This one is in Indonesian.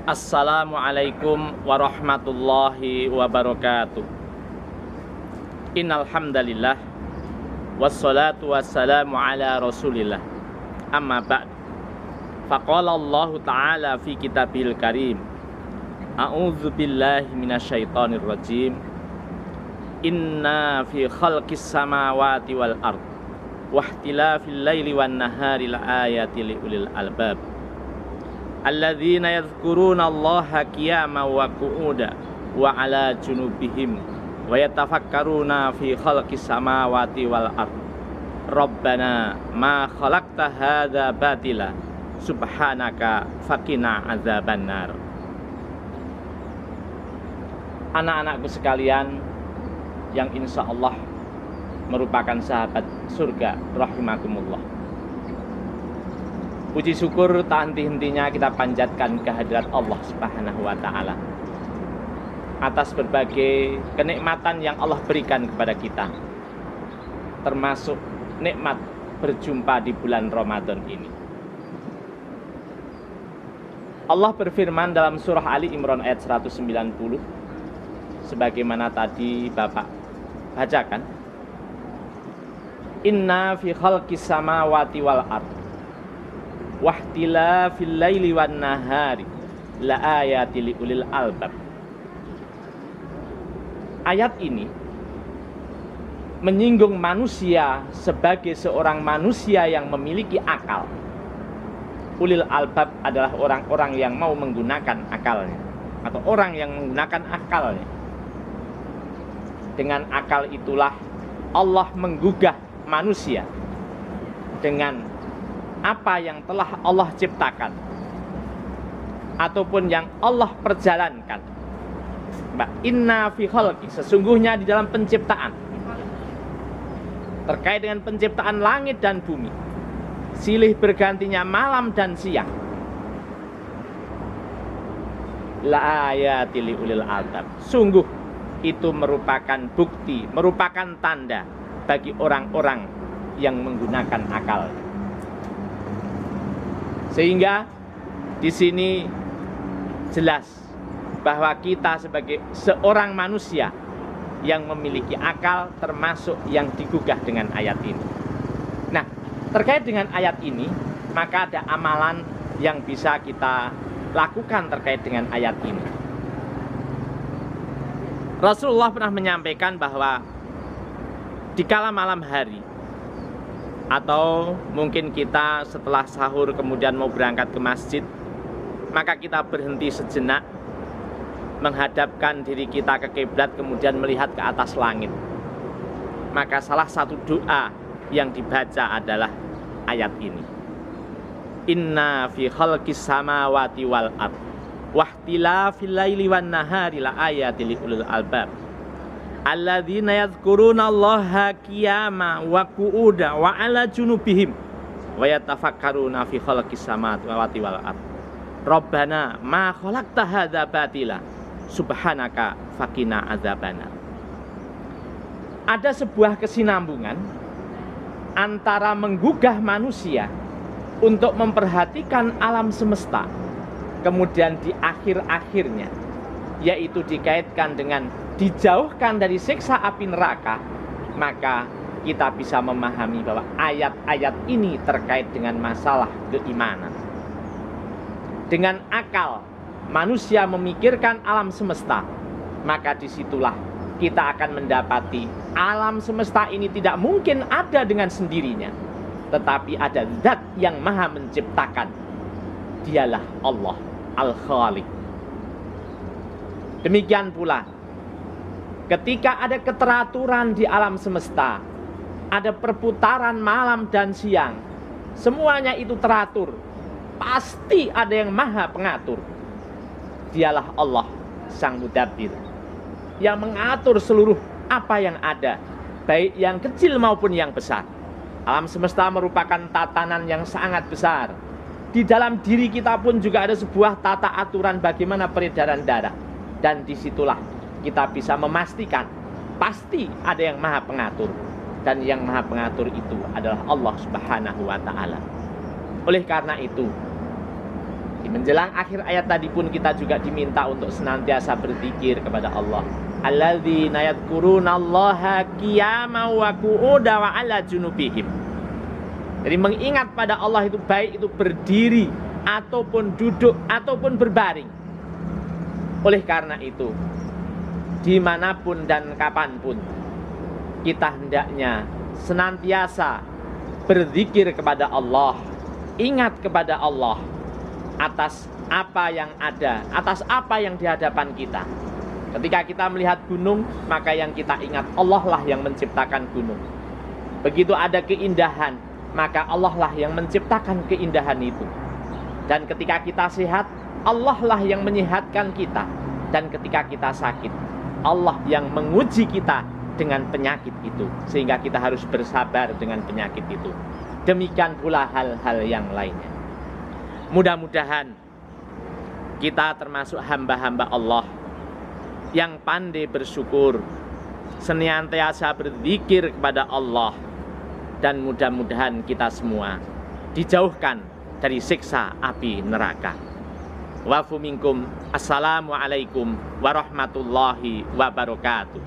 Assalamualaikum warahmatullahi wabarakatuh. Innal hamdalillah wassalatu wassalamu ala Rasulillah. Amma ba'd. Faqala Allah Ta'ala fi Kitabihil Karim. A'udzu billahi minasyaitonir rajim. Inna fi khalqis samawati wal ard wa ikhtilafil laili wan nahari laayatil liulil albab. Alladzina yadhkuruna Allaha qiyaman wa qu'udan wa 'ala junubihim wa yatafakkaruna fi khalqis samawati wal ard. Rabbana ma khalaqta hadza batila subhanaka faqina adzabannar. Anak-anakku sekalian yang insya Allah merupakan sahabat surga rahimakumullah. Puji syukur tak henti-hentinya kita panjatkan kehadirat Allah Subhanahu wa Ta'ala atas berbagai kenikmatan yang Allah berikan kepada kita, termasuk nikmat berjumpa di bulan Ramadan ini. Allah berfirman dalam surah Ali Imran ayat 190, sebagaimana tadi Bapak bacakan, Inna fi khalqis samawati wal ard wahtilafil laili wan nahari la ayati liulil albab. Ayat ini menyinggung manusia sebagai seorang manusia yang memiliki akal. Ulil albab adalah orang-orang yang mau menggunakan akalnya, atau orang yang menggunakan akalnya. Dengan akal itulah Allah menggugah manusia dengan apa yang telah Allah ciptakan ataupun yang Allah perjalankan. Inna fi khalqi, sesungguhnya di dalam penciptaan, terkait dengan penciptaan langit dan bumi, silih bergantinya malam dan siang, la ayati liulil albab, sungguh itu merupakan bukti, merupakan tanda bagi orang-orang yang menggunakan akal. Sehingga di sini jelas bahwa kita sebagai seorang manusia yang memiliki akal termasuk yang digugah dengan ayat ini. Nah, terkait dengan ayat ini, maka ada amalan yang bisa kita lakukan terkait dengan ayat ini. Rasulullah pernah menyampaikan bahwa di kala malam hari, atau mungkin kita setelah sahur kemudian mau berangkat ke masjid, maka kita berhenti sejenak, menghadapkan diri kita ke kiblat, kemudian melihat ke atas langit. Maka salah satu doa yang dibaca adalah ayat ini. Inna fi khalqis samawati wal ard wahtilafil laili wan nahari la ayatil liulil albab. Alladzina yadhkuruna Allaha qiyaman wa qu'udan wa 'ala junubihim wa yatafakkaruna fi khalqis samawati wal ard. Rabbana ma khalaqta hadza batila subhanaka faqina adzabannar. Ada sebuah kesinambungan antara menggugah manusia untuk memperhatikan alam semesta, kemudian di akhir-akhirnya yaitu dikaitkan dengan dijauhkan dari siksa api neraka, maka kita bisa memahami bahwa ayat-ayat ini terkait dengan masalah keimanan. Dengan akal manusia memikirkan alam semesta, maka disitulah kita akan mendapati alam semesta ini tidak mungkin ada dengan sendirinya, tetapi ada zat yang maha menciptakan. Dialah Allah Al-Khaliq. Demikian pula ketika ada keteraturan di alam semesta, ada perputaran malam dan siang, semuanya itu teratur, pasti ada yang maha pengatur. Dialah Allah Sang Mudabbir, yang mengatur seluruh apa yang ada, baik yang kecil maupun yang besar. Alam semesta merupakan tatanan yang sangat besar. Di dalam diri kita pun juga ada sebuah tata aturan bagaimana peredaran darah. Dan disitulah kita bisa memastikan pasti ada yang maha pengatur. Dan yang maha pengatur itu adalah Allah Subhanahu wa Ta'ala. Oleh karena itu, Di menjelang akhir ayat tadi pun kita juga diminta untuk senantiasa berzikir kepada Allah. Alladzina yadhkurunallaha qiyaman wa qu'udan wa 'ala junubihim. Jadi mengingat pada Allah itu baik itu berdiri ataupun duduk ataupun berbaring. Oleh karena itu, dimanapun dan kapanpun kita hendaknya senantiasa berzikir kepada Allah, ingat kepada Allah atas apa yang ada, atas apa yang di hadapan kita. Ketika kita melihat gunung, maka yang kita ingat Allah lah yang menciptakan gunung. Begitu ada keindahan, maka Allah lah yang menciptakan keindahan itu. Dan ketika kita sehat, Allah lah yang menyehatkan kita. Dan ketika kita sakit, Allah yang menguji kita dengan penyakit itu, sehingga kita harus bersabar dengan penyakit itu. Demikian pula hal-hal yang lainnya. Mudah-mudahan kita termasuk hamba-hamba Allah yang pandai bersyukur, senantiasa berzikir kepada Allah, dan mudah-mudahan kita semua dijauhkan dari siksa api neraka. Wa'fu minkum. Assalamualaikum warahmatullahi wabarakatuh.